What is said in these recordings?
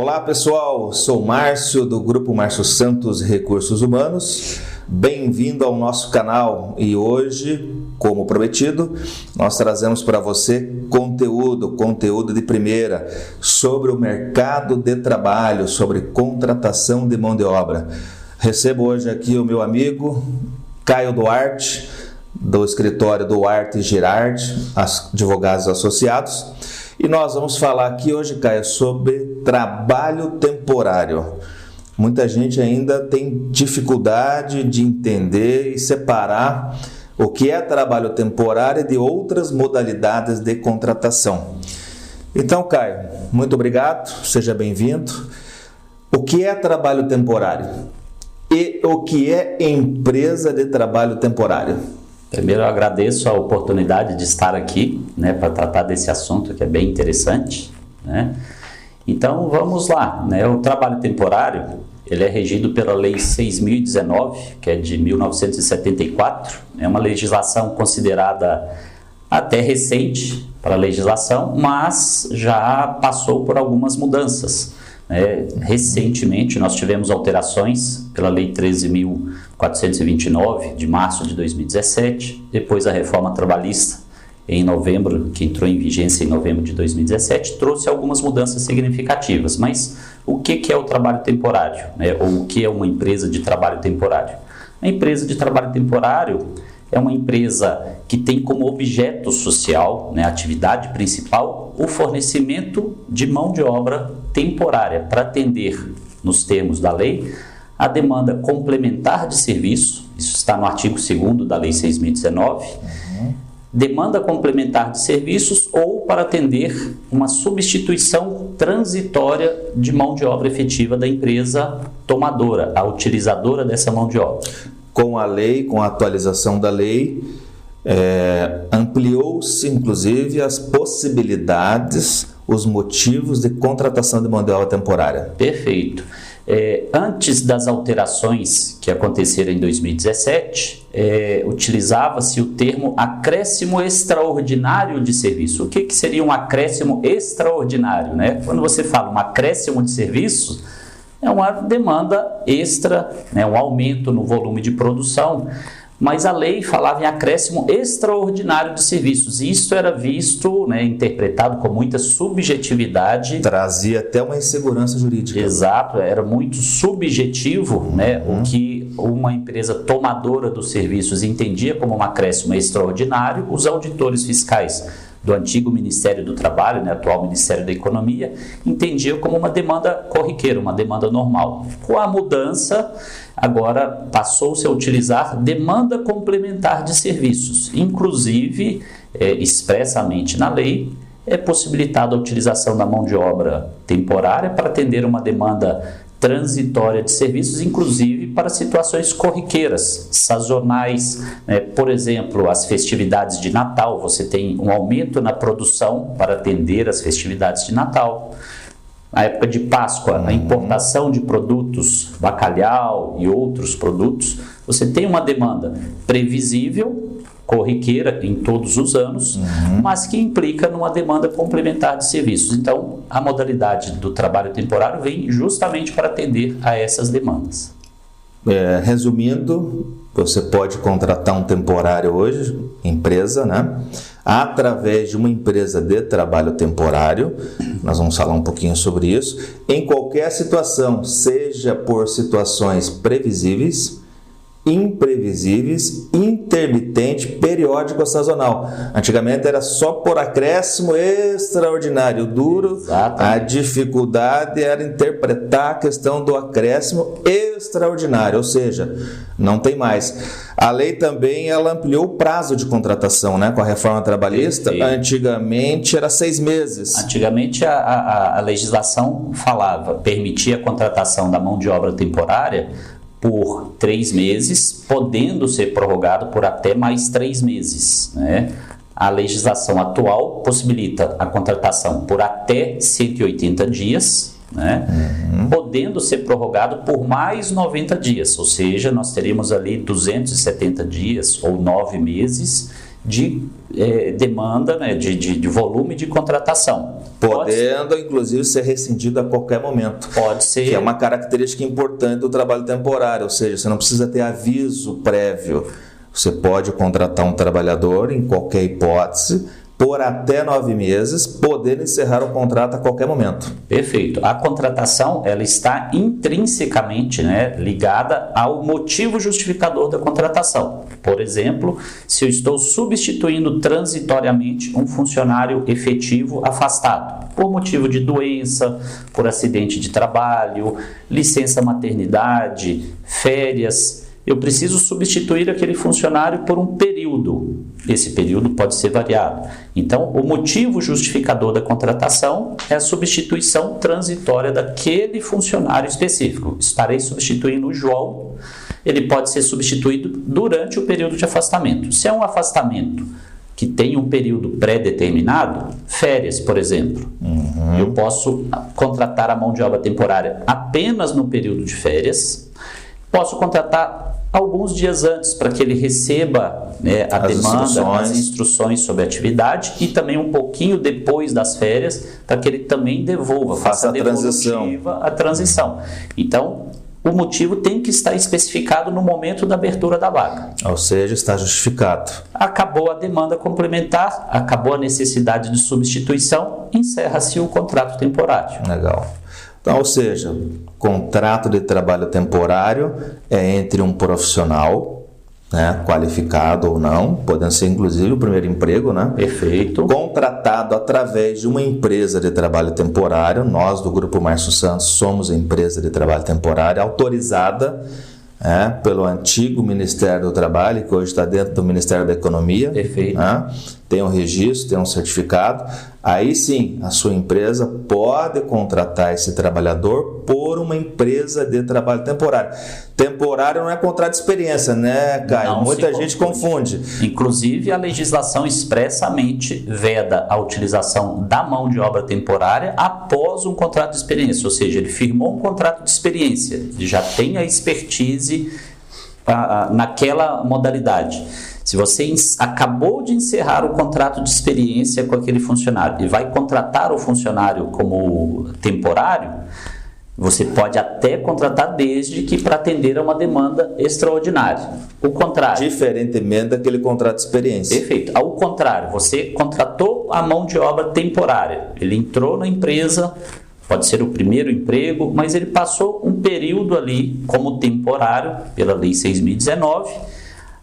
Olá pessoal, sou Márcio do Grupo Márcio Santos Recursos Humanos. Bem-vindo ao nosso canal e hoje, como prometido, nós trazemos para você conteúdo de primeira sobre o mercado de trabalho, sobre contratação de mão de obra. Recebo hoje aqui o meu amigo Caio Duarte, do escritório Duarte Girardi, advogados associados. E nós vamos falar aqui hoje, Caio, sobre trabalho temporário. Muita gente ainda tem dificuldade de entender e separar o que é trabalho temporário de outras modalidades de contratação. Então, Caio, muito obrigado, seja bem-vindo. O que é trabalho temporário? E o que é empresa de trabalho temporário? Primeiro, eu agradeço a oportunidade de estar aqui, para tratar desse assunto que é bem interessante, Então, vamos lá, O trabalho temporário, ele é regido pela Lei 6.019, que é de 1974, é uma legislação considerada até recente para a legislação, mas já passou por algumas mudanças. Recentemente nós tivemos alterações pela Lei 13.429 de março de 2017, depois a reforma trabalhista em novembro, que entrou em vigência em novembro de 2017, trouxe algumas mudanças significativas. Mas o que é o trabalho temporário? Ou o que é uma empresa de trabalho temporário? A empresa de trabalho temporário é uma empresa que tem como objeto social, a atividade principal, o fornecimento de mão de obra temporária para atender, nos termos da lei, a demanda complementar de serviço, isso está no artigo 2º da Lei 6.019, demanda complementar de serviços ou para atender uma substituição transitória de mão de obra efetiva da empresa tomadora, a utilizadora dessa mão de obra. Com a lei, com a atualização da lei, ampliou-se inclusive as possibilidades, os motivos de contratação de mão de obra temporária. Perfeito. Antes das alterações que aconteceram em 2017, utilizava-se o termo acréscimo extraordinário de serviço. O que seria um acréscimo extraordinário? Quando você fala um acréscimo de serviço, é uma demanda extra, um aumento no volume de produção, mas a lei falava em acréscimo extraordinário de serviços. Isso era visto, interpretado com muita subjetividade. Trazia até uma insegurança jurídica. Exato, era muito subjetivo, o que uma empresa tomadora dos serviços entendia como um acréscimo extraordinário. Os auditores fiscais do antigo Ministério do Trabalho, atual Ministério da Economia, entendiam como uma demanda corriqueira, uma demanda normal. Com a mudança, agora passou-se a utilizar demanda complementar de serviços. Inclusive, expressamente na lei, é possibilitada a utilização da mão de obra temporária para atender uma demanda transitória de serviços, inclusive para situações corriqueiras, sazonais. Por exemplo, as festividades de Natal, você tem um aumento na produção para atender as festividades de Natal. Na época de Páscoa, a importação de produtos, bacalhau e outros produtos, você tem uma demanda previsível, corriqueira em todos os anos, mas que implica numa demanda complementar de serviços. Então, a modalidade do trabalho temporário vem justamente para atender a essas demandas. Resumindo, você pode contratar um temporário hoje, empresa, através de uma empresa de trabalho temporário. Nós vamos falar um pouquinho sobre isso. Em qualquer situação, seja por situações previsíveis, imprevisíveis, intermitente, periódico ou sazonal. Antigamente era só por acréscimo extraordinário. Duro. Exatamente. A dificuldade era interpretar a questão do acréscimo extraordinário, ou seja, não tem mais. A lei também ela ampliou o prazo de contratação, com a reforma trabalhista. Antigamente era 6 meses. Antigamente a legislação permitia a contratação da mão de obra temporária por 3 meses, podendo ser prorrogado por até mais 3 meses. A legislação atual possibilita a contratação por até 180 dias, podendo ser prorrogado por mais 90 dias, ou seja, nós teríamos ali 270 dias ou 9 meses de demanda, né, de volume de contratação. Podendo, inclusive, ser rescindido a qualquer momento. Pode ser. Que é uma característica importante do trabalho temporário, ou seja, você não precisa ter aviso prévio. Você pode contratar um trabalhador, em qualquer hipótese, por até 9 meses, podendo encerrar o contrato a qualquer momento. Perfeito. A contratação, ela está intrinsecamente, né, ligada ao motivo justificador da contratação. Por exemplo, se eu estou substituindo transitoriamente um funcionário efetivo afastado, por motivo de doença, por acidente de trabalho, licença maternidade, férias, eu preciso substituir aquele funcionário por um período. Esse período pode ser variado. Então, o motivo justificador da contratação é a substituição transitória daquele funcionário específico. Estarei substituindo o João, ele pode ser substituído durante o período de afastamento. Se é um afastamento que tem um período pré-determinado, férias, por exemplo, eu posso contratar a mão de obra temporária apenas no período de férias, posso contratar alguns dias antes para que ele receba, né, a demanda, as instruções sobre a atividade, e também um pouquinho depois das férias para que ele também devolva, faça a transição. Então, o motivo tem que estar especificado no momento da abertura da vaga. Ou seja, está justificado. Acabou a demanda complementar, acabou a necessidade de substituição, encerra-se o contrato temporário. Legal. Então, ou seja, contrato de trabalho temporário é entre um profissional, né, qualificado ou não, podendo ser inclusive o primeiro emprego, né? Perfeito. Contratado através de uma empresa de trabalho temporário. Nós do Grupo Márcio Santos somos a empresa de trabalho temporário autorizada pelo antigo Ministério do Trabalho, que hoje está dentro do Ministério da Economia. Perfeito. Tem um registro, tem um certificado. Aí sim, a sua empresa pode contratar esse trabalhador por uma empresa de trabalho temporário. Temporário não é contrato de experiência, né, Caio? Não, muita gente confunde. Inclusive, a legislação expressamente veda a utilização da mão de obra temporária após um contrato de experiência, ou seja, ele firmou um contrato de experiência, ele já tem a expertise naquela modalidade. Se você acabou de encerrar o contrato de experiência com aquele funcionário e vai contratar o funcionário como temporário, você pode até contratar desde que para atender a uma demanda extraordinária. O contrário. Diferentemente daquele contrato de experiência. Perfeito. Ao contrário, você contratou a mão de obra temporária. Ele entrou na empresa, pode ser o primeiro emprego, mas ele passou um período ali como temporário pela Lei 6.019.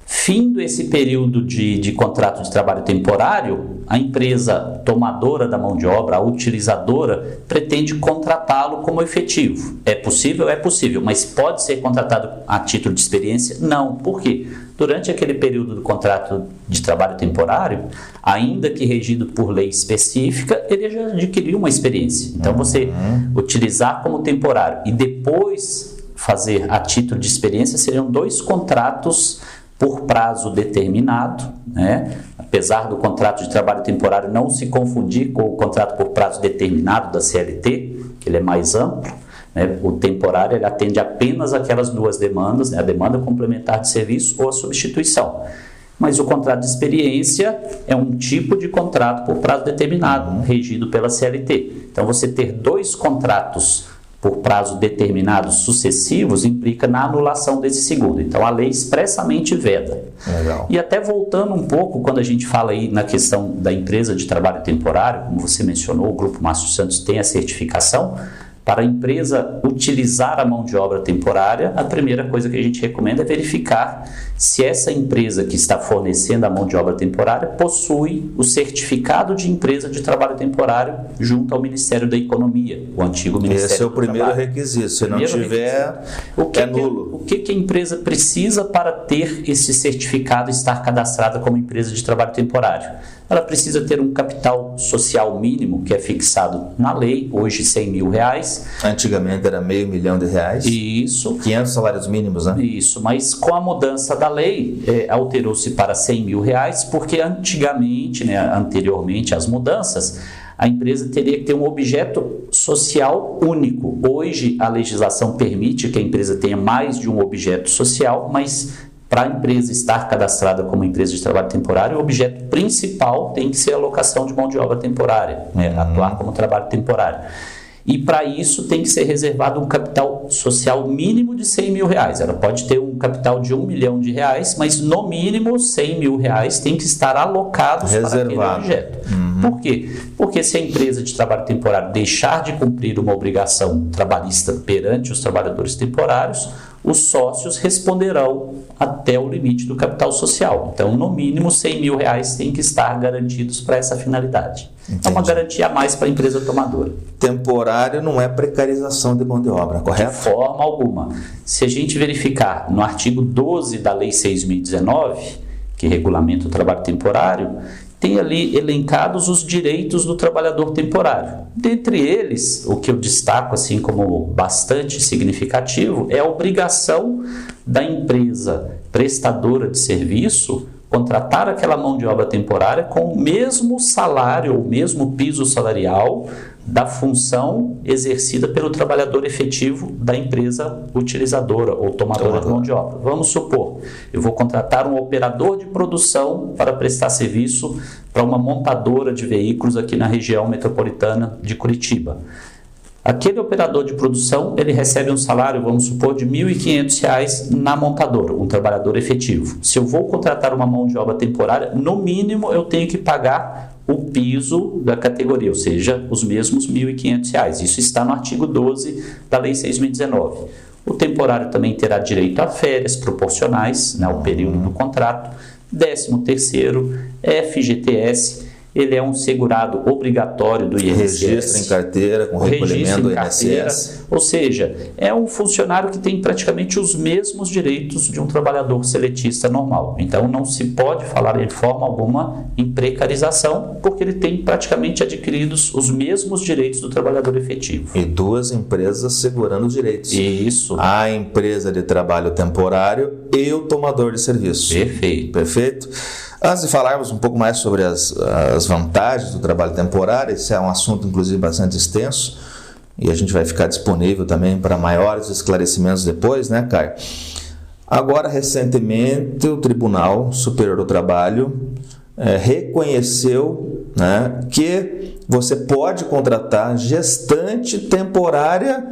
Findo esse período de contrato de trabalho temporário, a empresa tomadora da mão de obra, a utilizadora, pretende contratá-lo como efetivo. É possível? É possível, mas pode ser contratado a título de experiência? Não. Por quê? Durante aquele período do contrato de trabalho temporário, ainda que regido por lei específica, ele já adquiriu uma experiência. Então, você utilizar como temporário e depois fazer a título de experiência seriam 2 contratos por prazo determinado, né? Apesar do contrato de trabalho temporário não se confundir com o contrato por prazo determinado da CLT, que ele é mais amplo, né? O temporário ele atende apenas aquelas 2 demandas, né? A demanda complementar de serviço ou a substituição. Mas o contrato de experiência é um tipo de contrato por prazo determinado, regido pela CLT. Então, você ter 2 contratos por prazo determinado sucessivos implica na anulação desse segundo. Então, a lei expressamente veda. Legal. E até voltando um pouco, quando a gente fala aí na questão da empresa de trabalho temporário, como você mencionou, o Grupo Márcio Santos tem a certificação. Para a empresa utilizar a mão de obra temporária, a primeira coisa que a gente recomenda é verificar se essa empresa que está fornecendo a mão de obra temporária possui o certificado de empresa de trabalho temporário junto ao Ministério da Economia, o antigo Ministério do Trabalho. Esse é o primeiro requisito. Se não tiver, é nulo. O que a empresa precisa para ter esse certificado e estar cadastrada como empresa de trabalho temporário? Ela precisa ter um capital social mínimo, que é fixado na lei, hoje R$100 mil. Antigamente era R$500 mil. Isso. 500 salários mínimos, né? Isso, mas com a mudança da lei, alterou-se para R$100 mil, porque antigamente, né, anteriormente às mudanças, a empresa teria que ter um objeto social único. Hoje, a legislação permite que a empresa tenha mais de um objeto social, mas para a empresa estar cadastrada como empresa de trabalho temporário, o objeto principal tem que ser a alocação de mão de obra temporária, né? Atuar como trabalho temporário. E para isso tem que ser reservado um capital social mínimo de R$100 mil. Ela pode ter um capital de R$1 milhão, mas no mínimo R$100 mil tem que estar alocados para aquele objeto. Por quê? Porque se a empresa de trabalho temporário deixar de cumprir uma obrigação trabalhista perante os trabalhadores temporários, os sócios responderão até o limite do capital social. Então, no mínimo, R$100 mil tem que estar garantidos para essa finalidade. Entendi. É uma garantia a mais para a empresa tomadora. Temporário não é precarização de mão de obra, correto? De forma alguma. Se a gente verificar no artigo 12 da Lei 6.019, que regulamenta o trabalho temporário, tem ali elencados os direitos do trabalhador temporário. Dentre eles, o que eu destaco assim como bastante significativo é a obrigação da empresa prestadora de serviço contratar aquela mão de obra temporária com o mesmo salário, o mesmo piso salarial da função exercida pelo trabalhador efetivo da empresa utilizadora ou tomadora de mão de obra. Vamos supor, eu vou contratar um operador de produção para prestar serviço para uma montadora de veículos aqui na região metropolitana de Curitiba. Aquele operador de produção, ele recebe um salário, vamos supor, de R$ 1.500 na montadora, um trabalhador efetivo. Se eu vou contratar uma mão de obra temporária, no mínimo eu tenho que pagar o piso da categoria, ou seja, os mesmos R$ 1.500. Isso está no artigo 12 da Lei 6.019. O temporário também terá direito a férias proporcionais, né, ao período do contrato, 13º, FGTS. Ele é um segurado obrigatório do INSS. Registro em carteira, com recolhimento do INSS. Ou seja, é um funcionário que tem praticamente os mesmos direitos de um trabalhador seletista normal. Então, não se pode falar de forma alguma em precarização, porque ele tem praticamente adquiridos os mesmos direitos do trabalhador efetivo. E duas empresas segurando os direitos. Isso. A empresa de trabalho temporário e o tomador de serviço. Perfeito. Perfeito? Antes de falarmos um pouco mais sobre as vantagens do trabalho temporário, esse é um assunto, inclusive, bastante extenso e a gente vai ficar disponível também para maiores esclarecimentos depois, né, Caio? Agora, recentemente, o Tribunal Superior do Trabalho reconheceu, né, que você pode contratar gestante temporária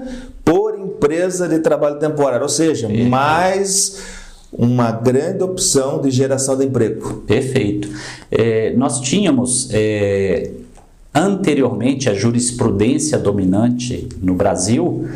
por empresa de trabalho temporário, ou seja, mais uma grande opção de geração de emprego. Perfeito. Nós tínhamos anteriormente a jurisprudência dominante no Brasil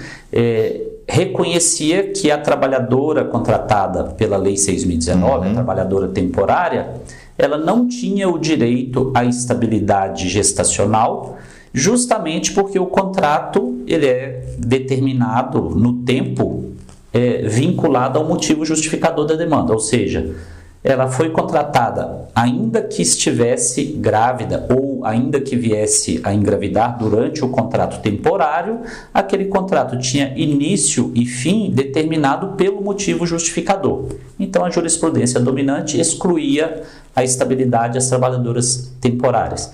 reconhecia que a trabalhadora contratada pela Lei 6.019, a trabalhadora temporária, ela não tinha o direito à estabilidade gestacional, justamente porque o contrato ele é determinado no tempo vinculada ao motivo justificador da demanda, ou seja, ela foi contratada ainda que estivesse grávida ou ainda que viesse a engravidar durante o contrato temporário, aquele contrato tinha início e fim determinado pelo motivo justificador. Então a jurisprudência dominante excluía a estabilidade às trabalhadoras temporárias.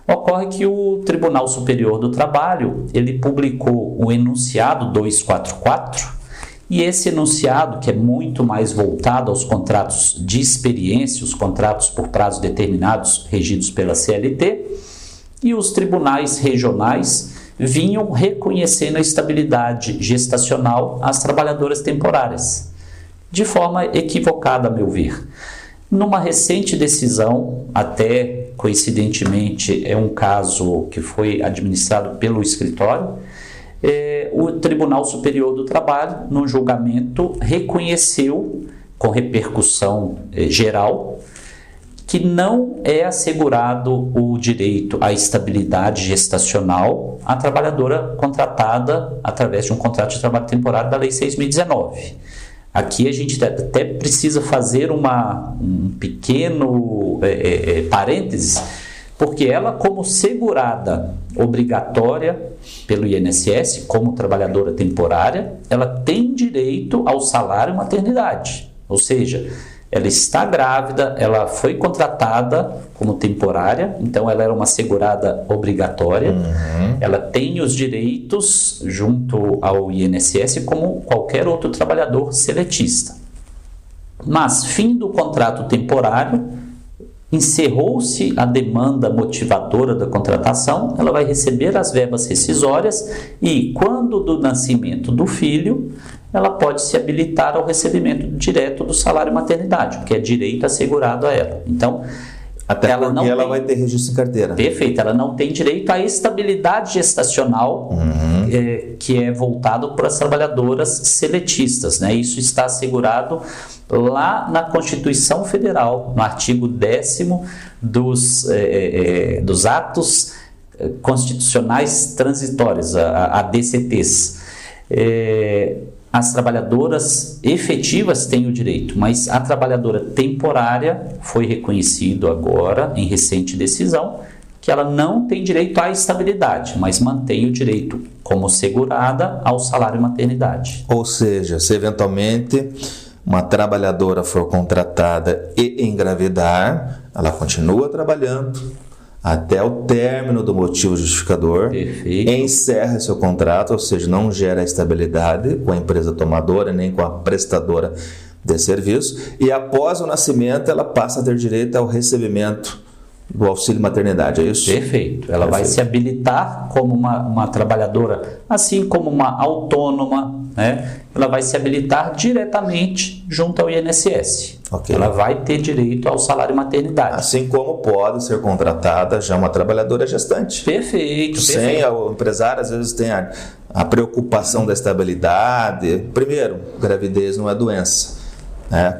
Ocorre que o Tribunal Superior do Trabalho, ele publicou o enunciado 244, e esse enunciado, que é muito mais voltado aos contratos de experiência, os contratos por prazos determinados regidos pela CLT, e os tribunais regionais vinham reconhecendo a estabilidade gestacional às trabalhadoras temporárias, de forma equivocada, a meu ver. Numa recente decisão, até coincidentemente é um caso que foi administrado pelo escritório, o Tribunal Superior do Trabalho, no julgamento, reconheceu, com repercussão geral, que não é assegurado o direito à estabilidade gestacional à trabalhadora contratada através de um contrato de trabalho temporário da Lei 6.019. Aqui a gente até precisa fazer um pequeno parênteses, porque ela, como segurada obrigatória pelo INSS, como trabalhadora temporária, ela tem direito ao salário maternidade. Ou seja, ela está grávida, ela foi contratada como temporária, então ela era uma segurada obrigatória, ela tem os direitos junto ao INSS como qualquer outro trabalhador seletista. Mas, fim do contrato temporário, encerrou-se a demanda motivadora da contratação, ela vai receber as verbas rescisórias e, quando do nascimento do filho, ela pode se habilitar ao recebimento direto do salário maternidade, porque é direito assegurado a ela. Então, até ela porque ela vai ter registro em carteira. Perfeito, ela não tem direito à estabilidade gestacional, que é voltado para as trabalhadoras seletistas, né? Isso está assegurado lá na Constituição Federal, no artigo 10º dos atos constitucionais transitórios, a DCTs. As trabalhadoras efetivas têm o direito, mas a trabalhadora temporária foi reconhecido agora, em recente decisão, que ela não tem direito à estabilidade, mas mantém o direito como segurada ao salário maternidade. Ou seja, se eventualmente uma trabalhadora for contratada e engravidar, ela continua trabalhando até o término do motivo justificador, perfeito, encerra seu contrato, ou seja, não gera estabilidade com a empresa tomadora nem com a prestadora de serviço, e após o nascimento ela passa a ter direito ao recebimento do auxílio maternidade, é isso? Perfeito. Ela vai se habilitar como uma trabalhadora, assim como uma autônoma, né? Ela vai se habilitar diretamente junto ao INSS. Okay. Ela vai ter direito ao salário maternidade. Assim como pode ser contratada já uma trabalhadora gestante. Perfeito. Sem o empresário, às vezes, tem a preocupação da estabilidade. Primeiro, gravidez não é doença.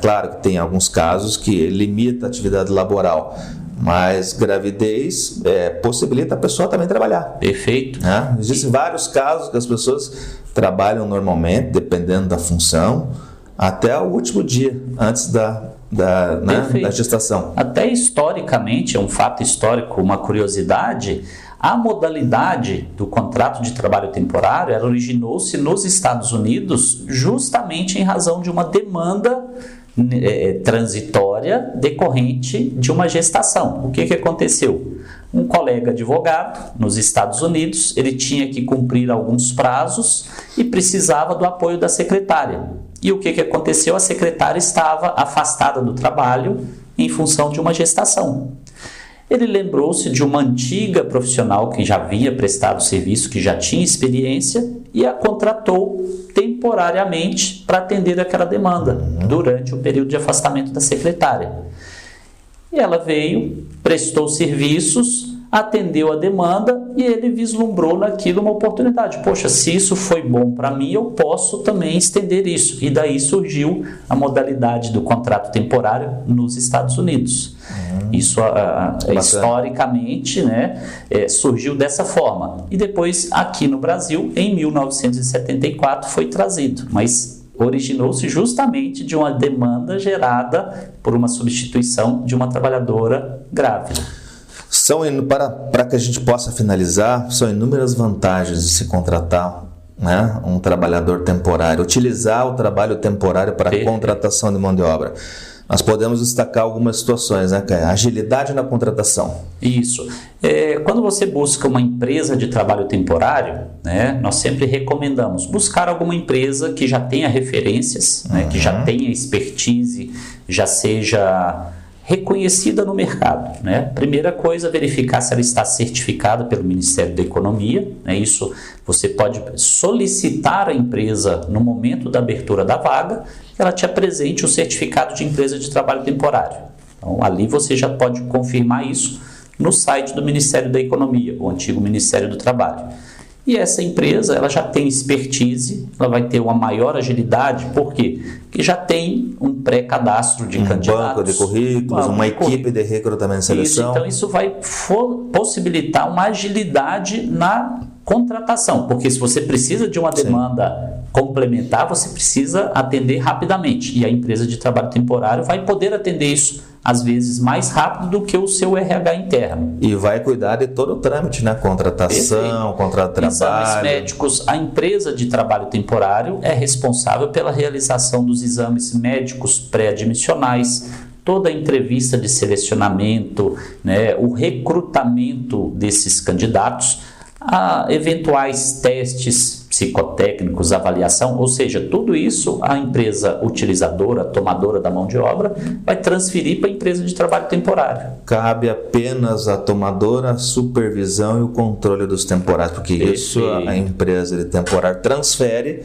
Claro que tem alguns casos que limita a atividade laboral, mas gravidez possibilita a pessoa também trabalhar. Perfeito. Existem vários casos que as pessoas trabalham normalmente, dependendo da função, até o último dia, antes da gestação. Até historicamente, é um fato histórico, uma curiosidade, a modalidade do contrato de trabalho temporário ela originou-se nos Estados Unidos justamente em razão de uma demanda transitória decorrente de uma gestação. O que aconteceu? Um colega advogado nos Estados Unidos, ele tinha que cumprir alguns prazos e precisava do apoio da secretária. E o que aconteceu? A secretária estava afastada do trabalho em função de uma gestação. Ele lembrou-se de uma antiga profissional que já havia prestado serviço, que já tinha experiência, e a contratou temporariamente para atender aquela demanda durante o período de afastamento da secretária. E ela veio, prestou serviços, atendeu a demanda e ele vislumbrou naquilo uma oportunidade. Poxa, se isso foi bom para mim, eu posso também estender isso. E daí surgiu a modalidade do contrato temporário nos Estados Unidos. Isso historicamente, né, surgiu dessa forma. E depois aqui no Brasil, em 1974, foi trazido. Mas originou-se justamente de uma demanda gerada por uma substituição de uma trabalhadora grávida. Para que a gente possa finalizar, são inúmeras vantagens de se contratar, né, um trabalhador temporário, utilizar o trabalho temporário para a contratação de mão de obra. Nós podemos destacar algumas situações, né, Caio? Agilidade na contratação. Isso. Quando você busca uma empresa de trabalho temporário, né, nós sempre recomendamos buscar alguma empresa que já tenha referências, né, que já tenha expertise, já seja reconhecida no mercado, né? Primeira coisa, verificar se ela está certificada pelo Ministério da Economia, né? Isso você pode solicitar à empresa no momento da abertura da vaga, que ela te apresente o certificado de empresa de trabalho temporário. Então, ali você já pode confirmar isso no site do Ministério da Economia, o antigo Ministério do Trabalho. E essa empresa, ela já tem expertise, ela vai ter uma maior agilidade, por quê? Porque já tem um pré-cadastro de candidatos. Um banco de currículos, uma equipe de recrutamento e seleção. Então, isso vai possibilitar uma agilidade na contratação, porque se você precisa de uma demanda complementar, você precisa atender rapidamente. E a empresa de trabalho temporário vai poder atender isso, às vezes, mais rápido do que o seu RH interno. E vai cuidar de todo o trâmite, né? Contratação, contrato de trabalho. Exames médicos. A empresa de trabalho temporário é responsável pela realização dos exames médicos pré-admissionais, toda a entrevista de selecionamento, né? O recrutamento desses candidatos, eventuais testes psicotécnicos, avaliação, ou seja, tudo isso a empresa utilizadora, tomadora da mão de obra, vai transferir para a empresa de trabalho temporário. Cabe apenas à tomadora a supervisão e o controle dos temporários, porque isso a empresa de temporário transfere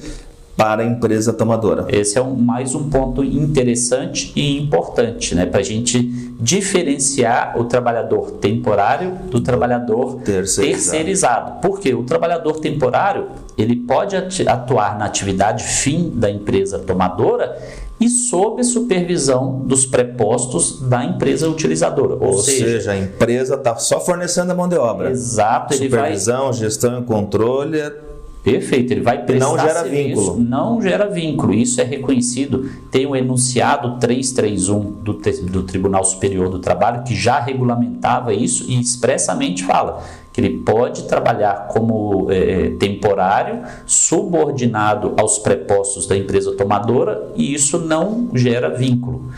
para a empresa tomadora. Esse é mais um ponto interessante e importante, né, para a gente diferenciar o trabalhador temporário do trabalhador terceirizado. Porque o trabalhador temporário, ele pode atuar na atividade fim da empresa tomadora e sob supervisão dos prepostos da empresa utilizadora. Ou seja, a empresa está só fornecendo a mão de obra. Exato. Supervisão, gestão e controle. Perfeito, ele vai prestar não gera serviço, vínculo. Não gera vínculo, isso é reconhecido. Tem o enunciado 331 do Tribunal Superior do Trabalho, que já regulamentava isso e expressamente fala que ele pode trabalhar como temporário, subordinado aos prepostos da empresa tomadora, e isso não gera vínculo.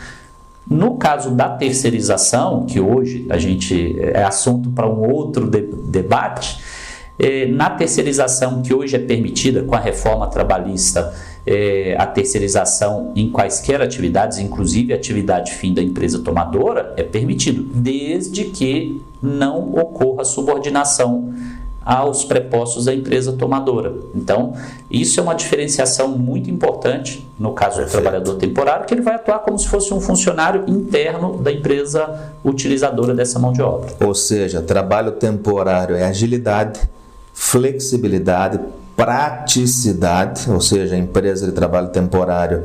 No caso da terceirização, que hoje a gente é assunto para um outro debate, na terceirização que hoje é permitida com a reforma trabalhista, a terceirização em quaisquer atividades, inclusive a atividade fim da empresa tomadora, é permitido, desde que não ocorra subordinação aos prepostos da empresa tomadora. Então, isso é uma diferenciação muito importante no caso do trabalhador temporário, que ele vai atuar como se fosse um funcionário interno da empresa utilizadora dessa mão de obra. Ou seja, trabalho temporário é agilidade, flexibilidade, praticidade, ou seja, a empresa de trabalho temporário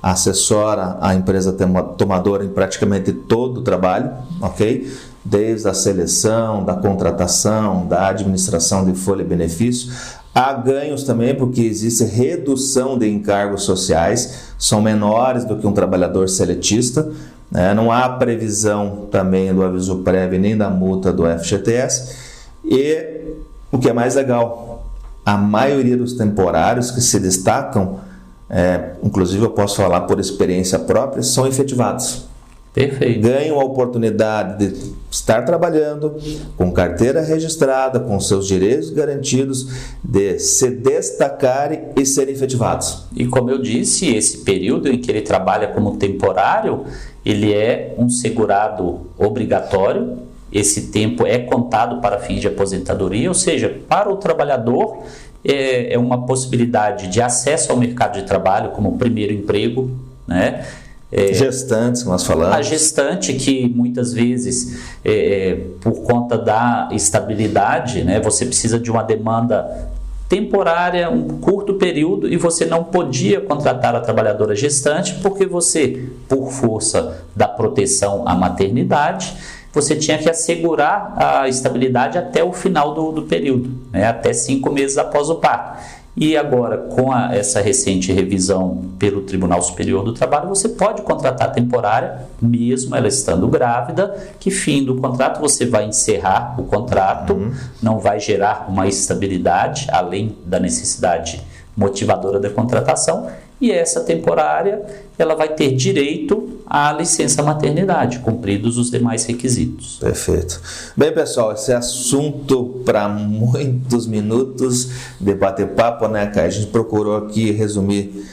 assessora a empresa tomadora em praticamente todo o trabalho, ok? Desde a seleção, da contratação, da administração de folha e benefício. Há ganhos também porque existe redução de encargos sociais, são menores do que um trabalhador seletista, né? Não há previsão também do aviso prévio nem da multa do FGTS. E o que é mais legal, a maioria dos temporários que se destacam, inclusive eu posso falar por experiência própria, são efetivados. Perfeito. Ganham a oportunidade de estar trabalhando com carteira registrada, com seus direitos garantidos, de se destacarem e serem efetivados. E como eu disse, esse período em que ele trabalha como temporário, ele é um segurado obrigatório. Esse tempo é contado para fins de aposentadoria, ou seja, para o trabalhador é uma possibilidade de acesso ao mercado de trabalho como primeiro emprego, né? Gestantes, nós falamos. A gestante que muitas vezes, por conta da estabilidade, né, você precisa de uma demanda temporária, um curto período, e você não podia contratar a trabalhadora gestante porque você, por força da proteção à maternidade, você tinha que assegurar a estabilidade até o final do período, né? Até 5 meses após o parto. E agora, com essa recente revisão pelo Tribunal Superior do Trabalho, você pode contratar temporária, mesmo ela estando grávida, que fim do contrato você vai encerrar o contrato, não vai gerar uma estabilidade, além da necessidade motivadora da contratação, e essa temporária ela vai ter direito à licença maternidade, cumpridos os demais requisitos. Perfeito. Bem, pessoal, esse é assunto para muitos minutos de bater-papo, né, Caio? A gente procurou aqui resumir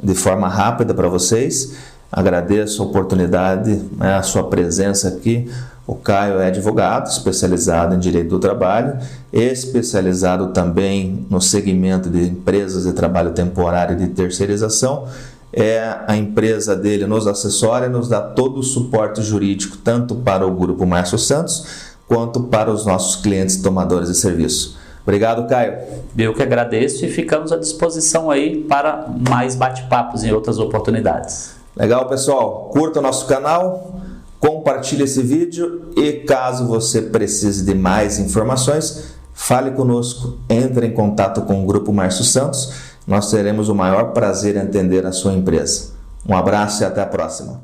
de forma rápida para vocês. Agradeço a oportunidade, né, a sua presença aqui. O Caio é advogado, especializado em direito do trabalho, especializado também no segmento de empresas de trabalho temporário e de terceirização. A empresa dele nos assessora e nos dá todo o suporte jurídico, tanto para o Grupo Márcio Santos, quanto para os nossos clientes tomadores de serviço. Obrigado, Caio. Eu que agradeço e ficamos à disposição aí para mais bate-papos em outras oportunidades. Legal, pessoal. Curta o nosso canal, compartilhe esse vídeo e caso você precise de mais informações, fale conosco, entre em contato com o Grupo Márcio Santos. Nós teremos o maior prazer em atender a sua empresa. Um abraço e até a próxima.